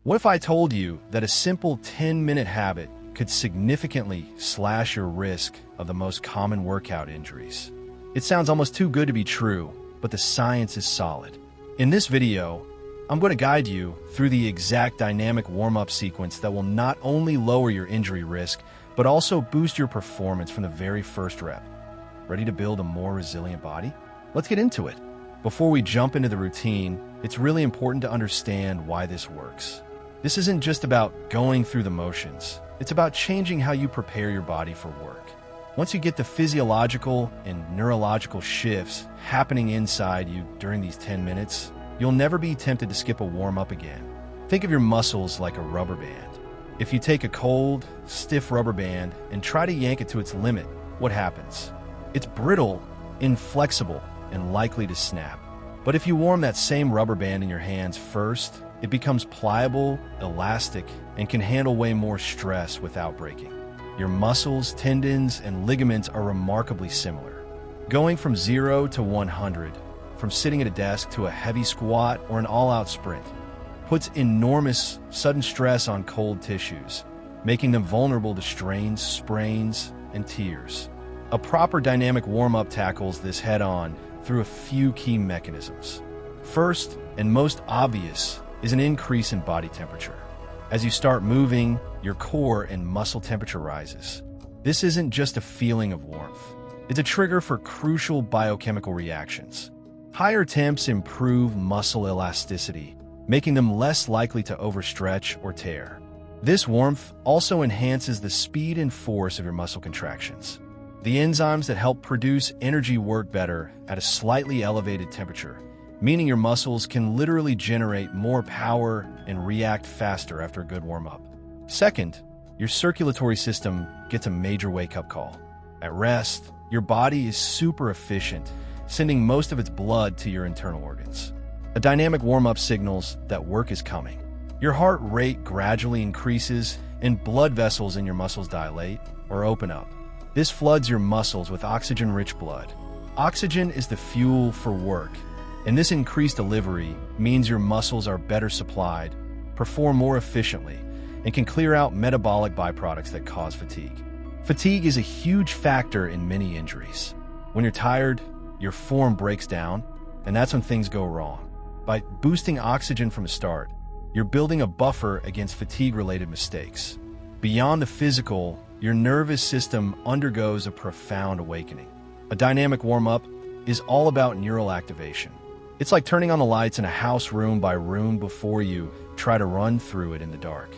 What if I told you that a simple 10-minute habit could significantly slash your risk of the most common workout injuries? It sounds almost too good to be true, but the science is solid. In this video, I'm going to guide you through the exact dynamic warm-up sequence that will not only lower your injury risk, but also boost your performance from the very first rep. Ready to build a more resilient body? Let's get into it. Before we jump into the routine, it's really important to understand why this works. This isn't just about going through the motions. It's about changing how you prepare your body for work. Once you get the physiological and neurological shifts happening inside you during these 10 minutes, you'll never be tempted to skip a warm-up again. Think of your muscles like a rubber band. If you take a cold, stiff rubber band and try to yank it to its limit, what happens? It's brittle, inflexible, and likely to snap. But if you warm that same rubber band in your hands first, it becomes pliable, elastic, and can handle way more stress without breaking. Your muscles, tendons, and ligaments are remarkably similar. Going from 0 to 100, from sitting at a desk to a heavy squat or an all-out sprint, puts enormous sudden stress on cold tissues, making them vulnerable to strains, sprains, and tears. A proper dynamic warm-up tackles this head-on through a few key mechanisms. First, and most obvious, is an increase in body temperature. As you start moving, your core and muscle temperature rises. This isn't just a feeling of warmth. It's a trigger for crucial biochemical reactions. Higher temps improve muscle elasticity, making them less likely to overstretch or tear. This warmth also enhances the speed and force of your muscle contractions. The enzymes that help produce energy work better at a slightly elevated temperature, meaning your muscles can literally generate more power and react faster after a good warm-up. Second, your circulatory system gets a major wake-up call. At rest, your body is super efficient, sending most of its blood to your internal organs. A dynamic warm-up signals that work is coming. Your heart rate gradually increases and blood vessels in your muscles dilate or open up. This floods your muscles with oxygen-rich blood. Oxygen is the fuel for work, and this increased delivery means your muscles are better supplied, perform more efficiently, and can clear out metabolic byproducts that cause fatigue. Fatigue is a huge factor in many injuries. When you're tired, your form breaks down, and that's when things go wrong. By boosting oxygen from the start, you're building a buffer against fatigue-related mistakes. Beyond the physical, your nervous system undergoes a profound awakening. A dynamic warm-up is all about neural activation. It's like turning on the lights in a house room by room before you try to run through it in the dark.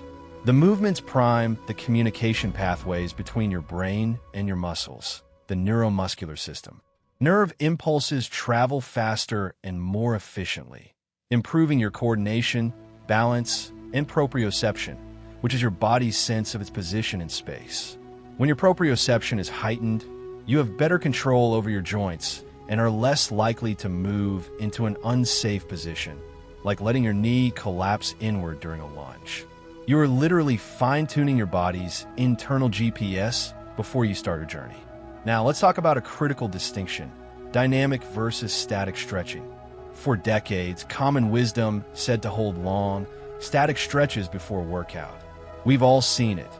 The movements prime the communication pathways between your brain and your muscles, the neuromuscular system. Nerve impulses travel faster and more efficiently, improving your coordination, balance, and proprioception, which is your body's sense of its position in space. When your proprioception is heightened, you have better control over your joints and are less likely to move into an unsafe position, like letting your knee collapse inward during a lunge. You are literally fine-tuning your body's internal GPS before you start your journey. Now, let's talk about a critical distinction: dynamic versus static stretching. For decades, common wisdom said to hold long, static stretches before a workout. We've all seen it.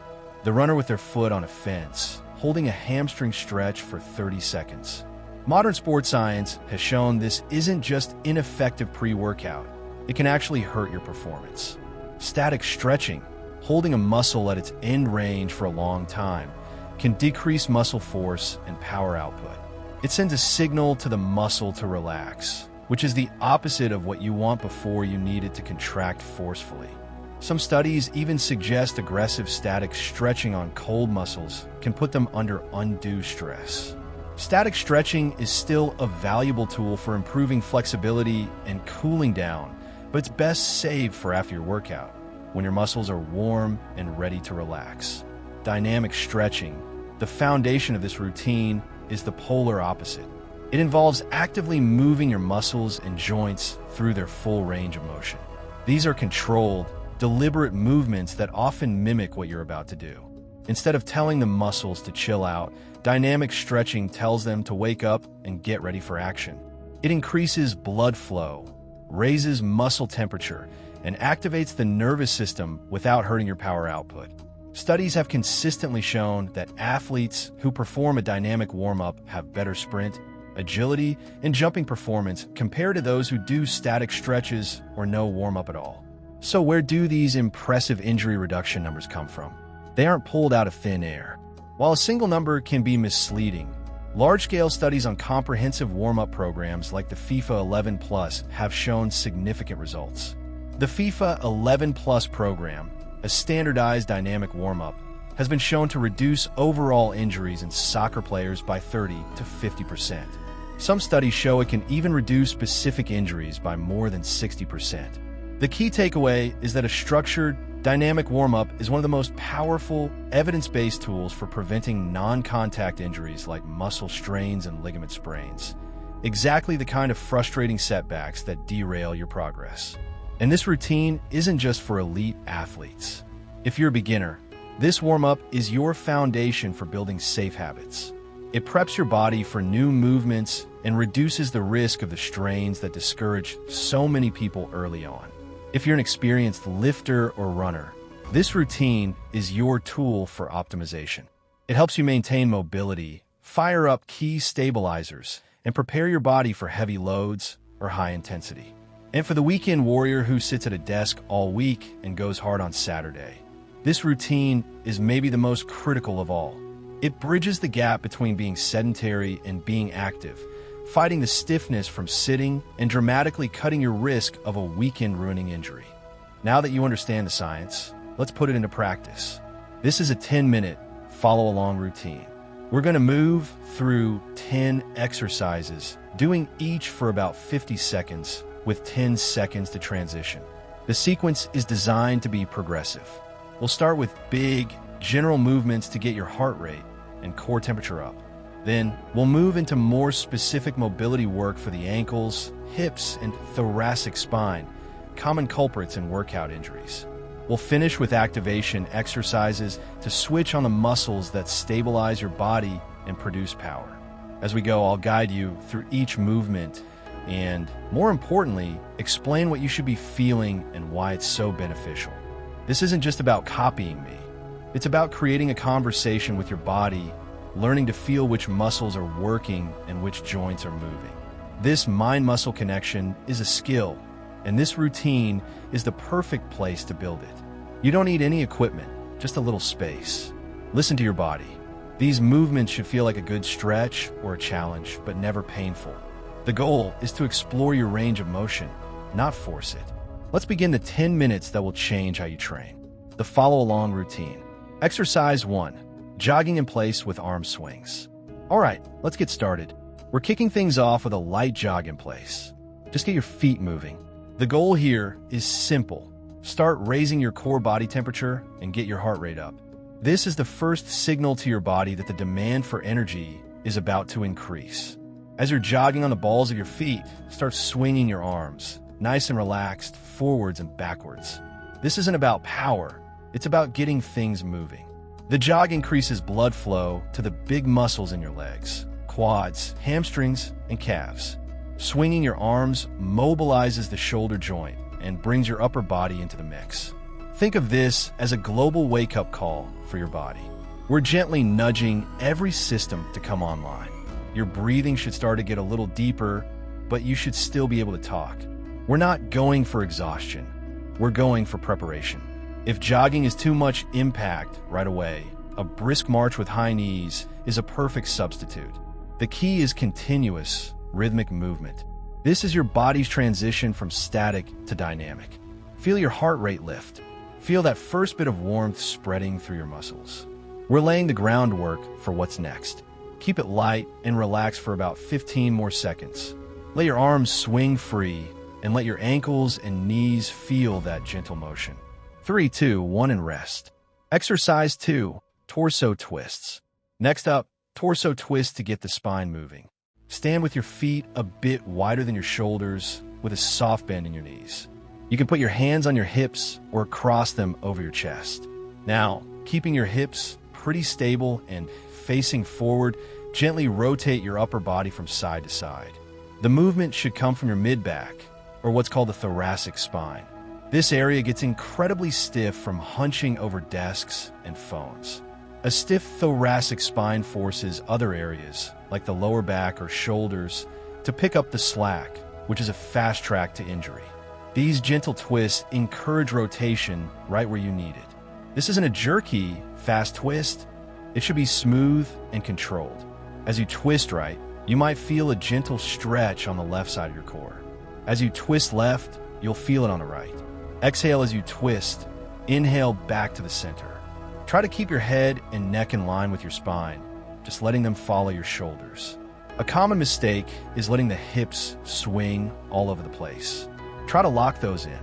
The runner with their foot on a fence, holding a hamstring stretch for 30 seconds. Modern sports science has shown this isn't just ineffective pre-workout. It can actually hurt your performance. Static stretching, holding a muscle at its end range for a long time, can decrease muscle force and power output. It sends a signal to the muscle to relax, which is the opposite of what you want before you need it to contract forcefully. Some studies even suggest aggressive static stretching on cold muscles can put them under undue stress. Static stretching is still a valuable tool for improving flexibility and cooling down, but it's best saved for after your workout, when your muscles are warm and ready to relax. Dynamic stretching, the foundation of this routine, is the polar opposite. It involves actively moving your muscles and joints through their full range of motion. These are controlled, deliberate movements that often mimic what you're about to do. Instead of telling the muscles to chill out, dynamic stretching tells them to wake up and get ready for action. It increases blood flow, raises muscle temperature, and activates the nervous system without hurting your power output. Studies have consistently shown that athletes who perform a dynamic warm-up have better sprint, agility, and jumping performance compared to those who do static stretches or no warm-up at all. So where do these impressive injury reduction numbers come from? They aren't pulled out of thin air. While a single number can be misleading, large-scale studies on comprehensive warm-up programs like the FIFA 11 Plus have shown significant results. The FIFA 11 Plus program, a standardized dynamic warm-up, has been shown to reduce overall injuries in soccer players by 30 to 50%. Some studies show it can even reduce specific injuries by more than 60%. The key takeaway is that a structured, dynamic warm-up is one of the most powerful, evidence-based tools for preventing non-contact injuries like muscle strains and ligament sprains. Exactly the kind of frustrating setbacks that derail your progress. And this routine isn't just for elite athletes. If you're a beginner, this warm-up is your foundation for building safe habits. It preps your body for new movements and reduces the risk of the strains that discourage so many people early on. If you're an experienced lifter or runner, this routine is your tool for optimization. It helps you maintain mobility, fire up key stabilizers, and prepare your body for heavy loads or high intensity. And for the weekend warrior who sits at a desk all week and goes hard on Saturday, this routine is maybe the most critical of all. It bridges the gap between being sedentary and being active, fighting the stiffness from sitting and dramatically cutting your risk of a weekend-ruining injury. Now that you understand the science, let's put it into practice. This is a 10-minute follow-along routine. We're going to move through 10 exercises, doing each for about 50 seconds, with 10 seconds to transition. The sequence is designed to be progressive. We'll start with big, general movements to get your heart rate and core temperature up. Then, we'll move into more specific mobility work for the ankles, hips, and thoracic spine, common culprits in workout injuries. We'll finish with activation exercises to switch on the muscles that stabilize your body and produce power. As we go, I'll guide you through each movement and, more importantly, explain what you should be feeling and why it's so beneficial. This isn't just about copying me. It's about creating a conversation with your body, learning to feel which muscles are working and which joints are moving. This mind-muscle connection is a skill, and this routine is the perfect place to build it. You don't need any equipment, just a little space. Listen to your body. These movements should feel like a good stretch or a challenge, but never painful. The goal is to explore your range of motion, not force it. Let's begin the 10 minutes that will change how you train. The follow-along routine. Exercise 1. Jogging in place with arm swings. All right, let's get started. We're kicking things off with a light jog in place. Just get your feet moving. The goal here is simple. Start raising your core body temperature and get your heart rate up. This is the first signal to your body that the demand for energy is about to increase. As you're jogging on the balls of your feet, start swinging your arms, nice and relaxed, forwards and backwards. This isn't about power, it's about getting things moving. The jog increases blood flow to the big muscles in your legs, quads, hamstrings, and calves. Swinging your arms mobilizes the shoulder joint and brings your upper body into the mix. Think of this as a global wake-up call for your body. We're gently nudging every system to come online. Your breathing should start to get a little deeper, but you should still be able to talk. We're not going for exhaustion. We're going for preparation. If jogging is too much impact right away, a brisk march with high knees is a perfect substitute. The key is continuous, rhythmic movement. This is your body's transition from static to dynamic. Feel your heart rate lift. Feel that first bit of warmth spreading through your muscles. We're laying the groundwork for what's next. Keep it light and relax for about 15 more seconds. Let your arms swing free and let your ankles and knees feel that gentle motion. 3, 2, 1, and rest. Exercise 2, torso twists. Next up, torso twist to get the spine moving. Stand with your feet a bit wider than your shoulders with a soft bend in your knees. You can put your hands on your hips or cross them over your chest. Now, keeping your hips pretty stable and facing forward, gently rotate your upper body from side to side. The movement should come from your mid-back, or what's called the thoracic spine. This area gets incredibly stiff from hunching over desks and phones. A stiff thoracic spine forces other areas, like the lower back or shoulders, to pick up the slack, which is a fast track to injury. These gentle twists encourage rotation right where you need it. This isn't a jerky, fast twist. It should be smooth and controlled. As you twist right, you might feel a gentle stretch on the left side of your core. As you twist left, you'll feel it on the right. Exhale as you twist. Inhale back to the center. Try to keep your head and neck in line with your spine, just letting them follow your shoulders. A common mistake is letting the hips swing all over the place. Try to lock those in.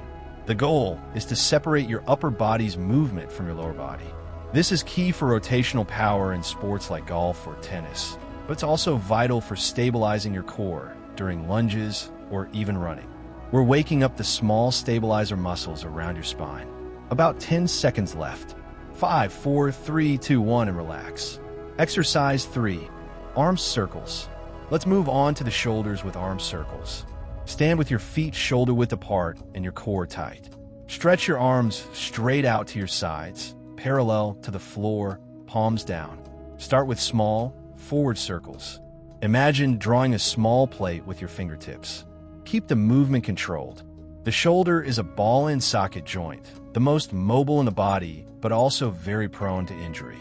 The goal is to separate your upper body's movement from your lower body. This is key for rotational power in sports like golf or tennis, but it's also vital for stabilizing your core during lunges or even running. We're waking up the small stabilizer muscles around your spine. About 10 seconds left. 5, 4, 3, 2, 1, and relax. Exercise 3, arm circles. Let's move on to the shoulders with arm circles. Stand with your feet shoulder-width apart and your core tight. Stretch your arms straight out to your sides, parallel to the floor, palms down. Start with small, forward circles. Imagine drawing a small plate with your fingertips. Keep the movement controlled. The shoulder is a ball-and-socket joint, the most mobile in the body, but also very prone to injury.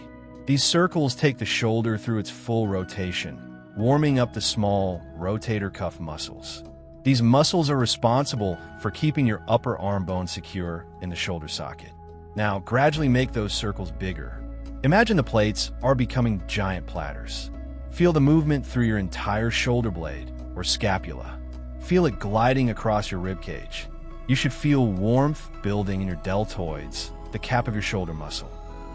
These circles take the shoulder through its full rotation, warming up the small rotator cuff muscles. These muscles are responsible for keeping your upper arm bone secure in the shoulder socket. Now, gradually make those circles bigger. Imagine the plates are becoming giant platters. Feel the movement through your entire shoulder blade or scapula. Feel it gliding across your rib cage. You should feel warmth building in your deltoids, the cap of your shoulder muscle.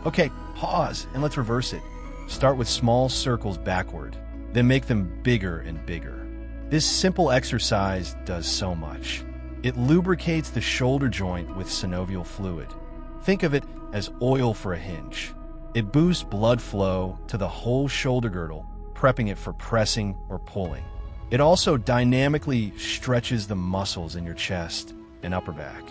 Okay, pause and let's reverse it. Start with small circles backward, then make them bigger and bigger. This simple exercise does so much. It lubricates the shoulder joint with synovial fluid. Think of it as oil for a hinge. It boosts blood flow to the whole shoulder girdle, prepping it for pressing or pulling. It also dynamically stretches the muscles in your chest and upper back.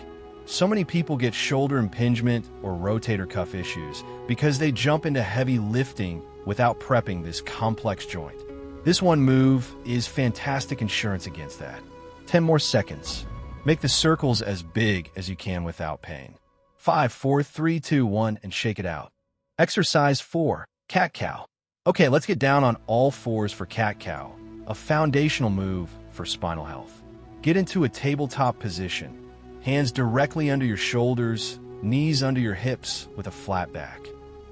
So many people get shoulder impingement or rotator cuff issues because they jump into heavy lifting without prepping this complex joint. This one move is fantastic insurance against that. 10 more seconds. Make the circles as big as you can without pain. 5, 4, 3, 2, 1, and shake it out. Exercise 4, cat-cow. Okay, let's get down on all fours for cat-cow, a foundational move for spinal health. Get into a tabletop position. Hands directly under your shoulders, knees under your hips with a flat back.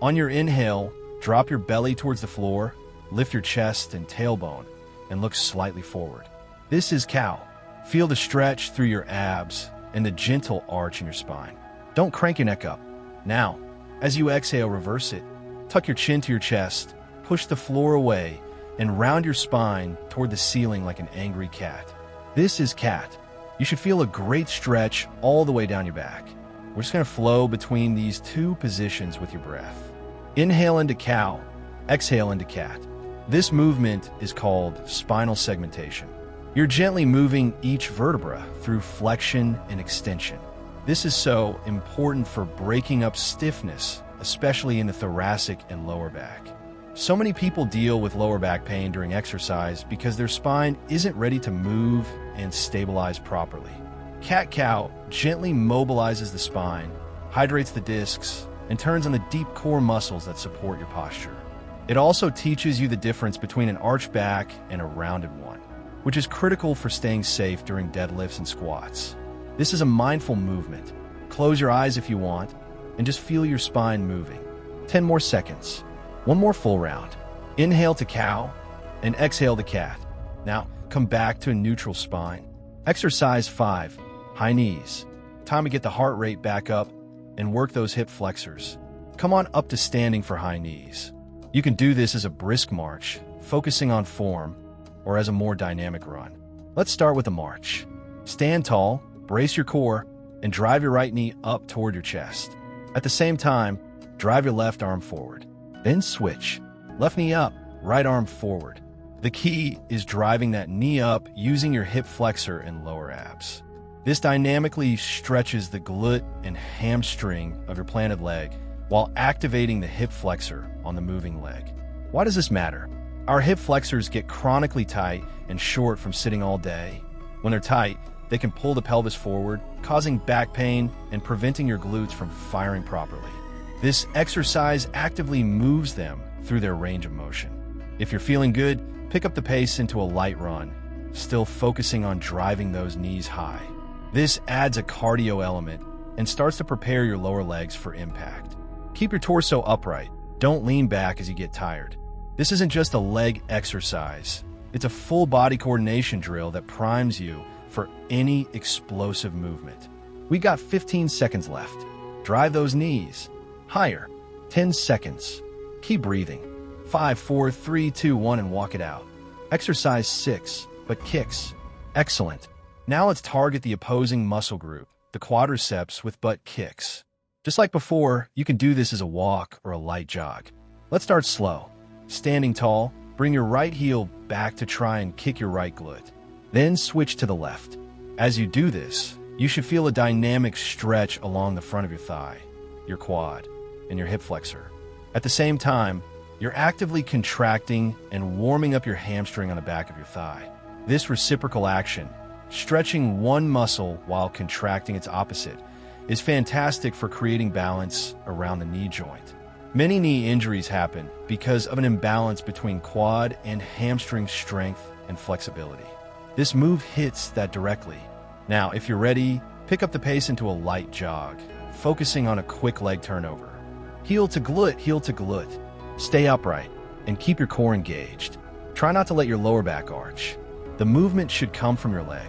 On your inhale, drop your belly towards the floor, lift your chest and tailbone, and look slightly forward. This is cow. Feel the stretch through your abs and the gentle arch in your spine. Don't crank your neck up. Now, as you exhale, reverse it. Tuck your chin to your chest, push the floor away, and round your spine toward the ceiling like an angry cat. This is cat. You should feel a great stretch all the way down your back. We're just going to flow between these two positions with your breath. Inhale into cow, exhale into cat. This movement is called spinal segmentation. You're gently moving each vertebra through flexion and extension. This is so important for breaking up stiffness, especially in the thoracic and lower back. So many people deal with lower back pain during exercise because their spine isn't ready to move and stabilize properly. Cat-cow gently mobilizes the spine, hydrates the discs, and turns on the deep core muscles that support your posture. It also teaches you the difference between an arched back and a rounded one, which is critical for staying safe during deadlifts and squats. This is a mindful movement. Close your eyes if you want, and just feel your spine moving. 10 more seconds. One more full round. Inhale to cow, and exhale to cat. Now, come back to a neutral spine. Exercise 5, high knees. Time to get the heart rate back up and work those hip flexors. Come on up to standing for high knees. You can do this as a brisk march, focusing on form, or as a more dynamic run. Let's start with a march. Stand tall, brace your core, and drive your right knee up toward your chest. At the same time, drive your left arm forward. Then switch. Left knee up, right arm forward. The key is driving that knee up using your hip flexor and lower abs. This dynamically stretches the glute and hamstring of your planted leg while activating the hip flexor on the moving leg. Why does this matter? Our hip flexors get chronically tight and short from sitting all day. When they're tight, they can pull the pelvis forward, causing back pain and preventing your glutes from firing properly. This exercise actively moves them through their range of motion. If you're feeling good, pick up the pace into a light run, still focusing on driving those knees high. This adds a cardio element and starts to prepare your lower legs for impact. Keep your torso upright. Don't lean back as you get tired. This isn't just a leg exercise. It's a full body coordination drill that primes you for any explosive movement. We got 15 seconds left. Drive those knees higher. 10 seconds. Keep breathing. 5, 4, 3, 2, 1, and walk it out. Exercise 6, but kicks. Excellent. Now let's target the opposing muscle group, the quadriceps, with butt kicks. Just like before, you can do this as a walk or a light jog. Let's start slow. Standing tall, bring your right heel back to try and kick your right glute. Then switch to the left. As you do this, you should feel a dynamic stretch along the front of your thigh, your quad, and your hip flexor. At the same time, you're actively contracting and warming up your hamstring on the back of your thigh. This reciprocal action, stretching one muscle while contracting its opposite, is fantastic for creating balance around the knee joint. Many knee injuries happen because of an imbalance between quad and hamstring strength and flexibility. This move hits that directly. Now, if you're ready, pick up the pace into a light jog, focusing on a quick leg turnover. Heel to glute, heel to glute. Stay upright and keep your core engaged. Try not to let your lower back arch. The movement should come from your leg.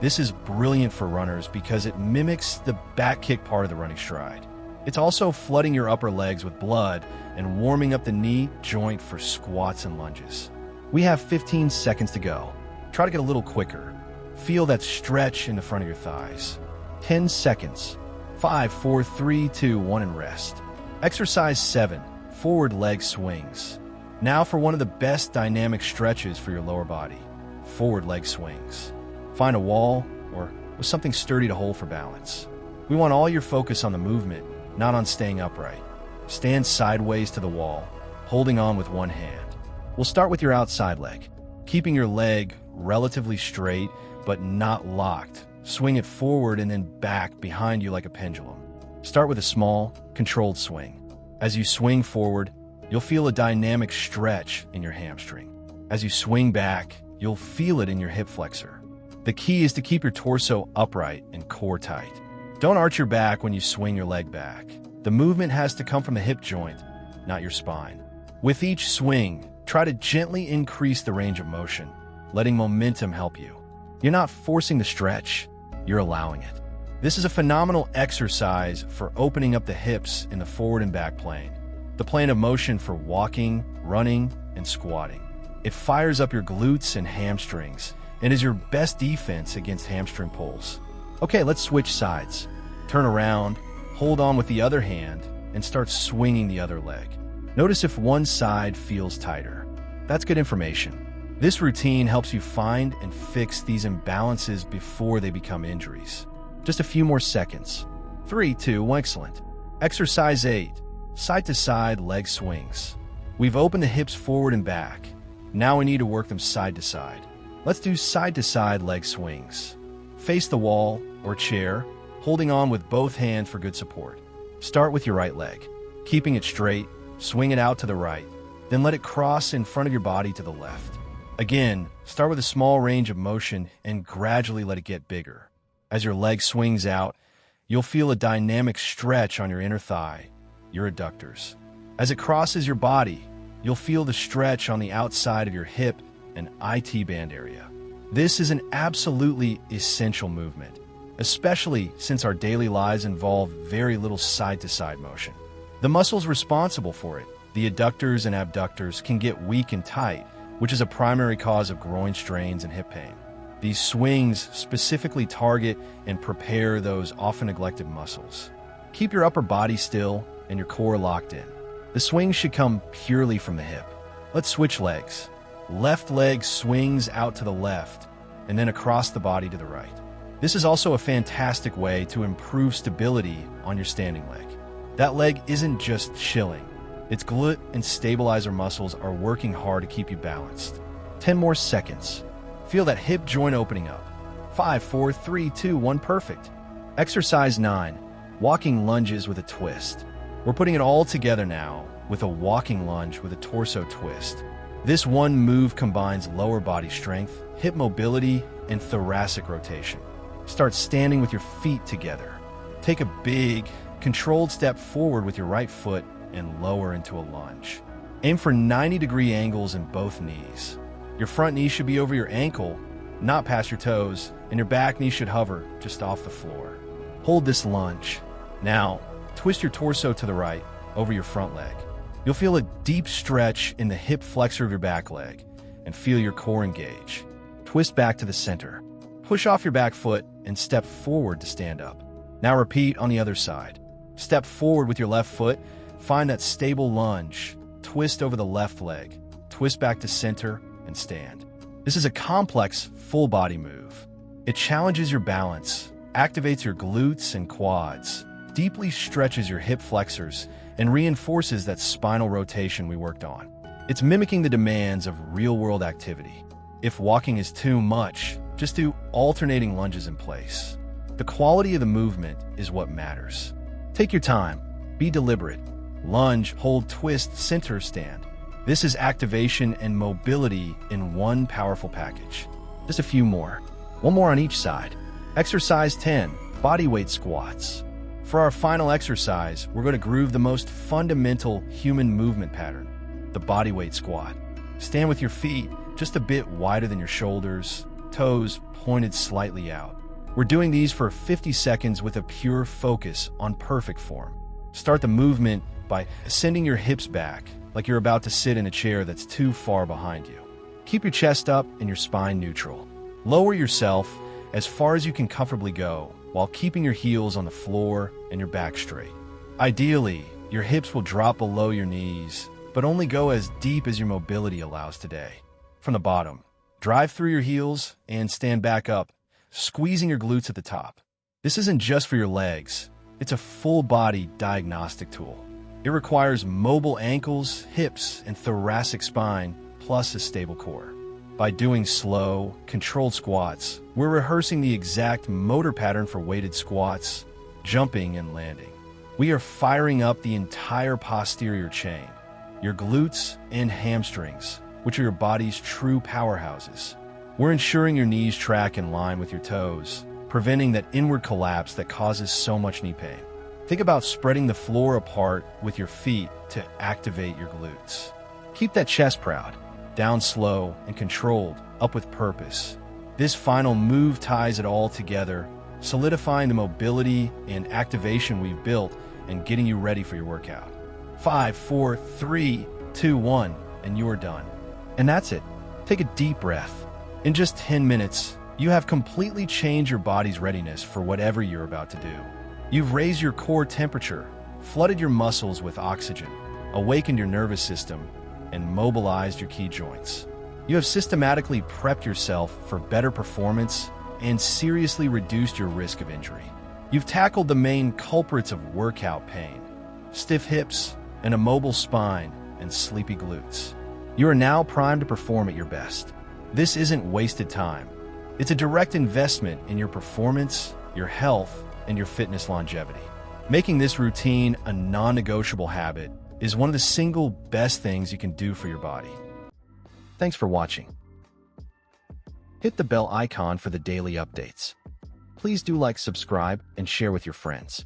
This is brilliant for runners because it mimics the back kick part of the running stride. It's also flooding your upper legs with blood and warming up the knee joint for squats and lunges. We have 15 seconds to go. Try to get a little quicker. Feel that stretch in the front of your thighs. 10 seconds. 5, 4, 3, 2, 1, and rest. Exercise 7, forward leg swings. Now for one of the best dynamic stretches for your lower body, forward leg swings. Find a wall or something sturdy to hold for balance. We want all your focus on the movement, not on staying upright. Stand sideways to the wall, holding on with one hand. We'll start with your outside leg, keeping your leg relatively straight but not locked. Swing it forward and then back behind you like a pendulum. Start with a small, controlled swing. As you swing forward, you'll feel a dynamic stretch in your hamstring. As you swing back, you'll feel it in your hip flexor. The key is to keep your torso upright and core tight. Don't arch your back when you swing your leg back. The movement has to come from the hip joint, not your spine. With each swing, try to gently increase the range of motion, letting momentum help you. You're not forcing the stretch, you're allowing it. This is a phenomenal exercise for opening up the hips in the forward and back plane, the plane of motion for walking, running, and squatting. It fires up your glutes and hamstrings and is your best defense against hamstring pulls. Okay, let's switch sides. Turn around, hold on with the other hand, and start swinging the other leg. Notice if one side feels tighter. That's good information. This routine helps you find and fix these imbalances before they become injuries. Just a few more seconds. 3, 2, 1, excellent. Exercise 8, side to side leg swings. We've opened the hips forward and back. Now we need to work them side to side. Let's do side to side leg swings. Face the wall or chair, holding on with both hands for good support. Start with your right leg, keeping it straight, swing it out to the right, then let it cross in front of your body to the left. Again, start with a small range of motion and gradually let it get bigger. As your leg swings out, you'll feel a dynamic stretch on your inner thigh, your adductors. As it crosses your body, you'll feel the stretch on the outside of your hip and IT band area. This is an absolutely essential movement, especially since our daily lives involve very little side-to-side motion. The muscles responsible for it, the adductors and abductors, can get weak and tight, which is a primary cause of groin strains and hip pain. These swings specifically target and prepare those often neglected muscles. Keep your upper body still and your core locked in. The swing should come purely from the hip. Let's switch legs. Left leg swings out to the left and then across the body to the right. This is also a fantastic way to improve stability on your standing leg. That leg isn't just chilling. Its glute and stabilizer muscles are working hard to keep you balanced. 10 more seconds. Feel that hip joint opening up. 5, 4, 3, 2, 1, perfect. Exercise 9, walking lunges with a twist. We're putting it all together now with a walking lunge with a torso twist. This one move combines lower body strength, hip mobility, and thoracic rotation. Start standing with your feet together. Take a big, controlled step forward with your right foot and lower into a lunge. Aim for 90-degree angles in both knees. Your front knee should be over your ankle, not past your toes, and your back knee should hover just off the floor. Hold this lunge. Now, twist your torso to the right over your front leg. You'll feel a deep stretch in the hip flexor of your back leg and feel your core engage. Twist back to the center. Push off your back foot and step forward to stand up. Now repeat on the other side. Step forward with your left foot, find that stable lunge, twist over the left leg, twist back to center, and stand. This is a complex, full body move. It challenges your balance, activates your glutes and quads, deeply stretches your hip flexors, and reinforces that spinal rotation we worked on. It's mimicking the demands of real-world activity. If walking is too much, just do alternating lunges in place. The quality of the movement is what matters. Take your time, be deliberate. Lunge, hold, twist, center, stand. This is activation and mobility in one powerful package. Just a few more. One more on each side. Exercise 10, bodyweight squats. For our final exercise, we're going to groove the most fundamental human movement pattern, the bodyweight squat. Stand with your feet just a bit wider than your shoulders, toes pointed slightly out. We're doing these for 50 seconds with a pure focus on perfect form. Start the movement by sending your hips back, like you're about to sit in a chair that's too far behind you. Keep your chest up and your spine neutral. Lower yourself as far as you can comfortably go, while keeping your heels on the floor and your back straight. Ideally, your hips will drop below your knees, but only go as deep as your mobility allows today. From the bottom, drive through your heels and stand back up, squeezing your glutes at the top. This isn't just for your legs, it's a full-body diagnostic tool. It requires mobile ankles, hips, and thoracic spine, plus a stable core. By doing slow, controlled squats, we're rehearsing the exact motor pattern for weighted squats, jumping, and landing. We are firing up the entire posterior chain, your glutes and hamstrings, which are your body's true powerhouses. We're ensuring your knees track in line with your toes, preventing that inward collapse that causes so much knee pain. Think about spreading the floor apart with your feet to activate your glutes. Keep that chest proud, down slow and controlled, up with purpose. This final move ties it all together, solidifying the mobility and activation we've built and getting you ready for your workout. 5, 4, 3, 2, 1, and you're done. And that's it. Take a deep breath. In just 10 minutes, you have completely changed your body's readiness for whatever you're about to do. You've raised your core temperature, flooded your muscles with oxygen, awakened your nervous system, and mobilized your key joints. You have systematically prepped yourself for better performance and seriously reduced your risk of injury. You've tackled the main culprits of workout pain: stiff hips, an immobile spine, and sleepy glutes. You are now primed to perform at your best. This isn't wasted time. It's a direct investment in your performance, your health, and your fitness longevity. Making this routine a non-negotiable habit is one of the single best things you can do for your body. Thanks for watching. Hit the bell icon for the daily updates. Please do like, subscribe, and share with your friends.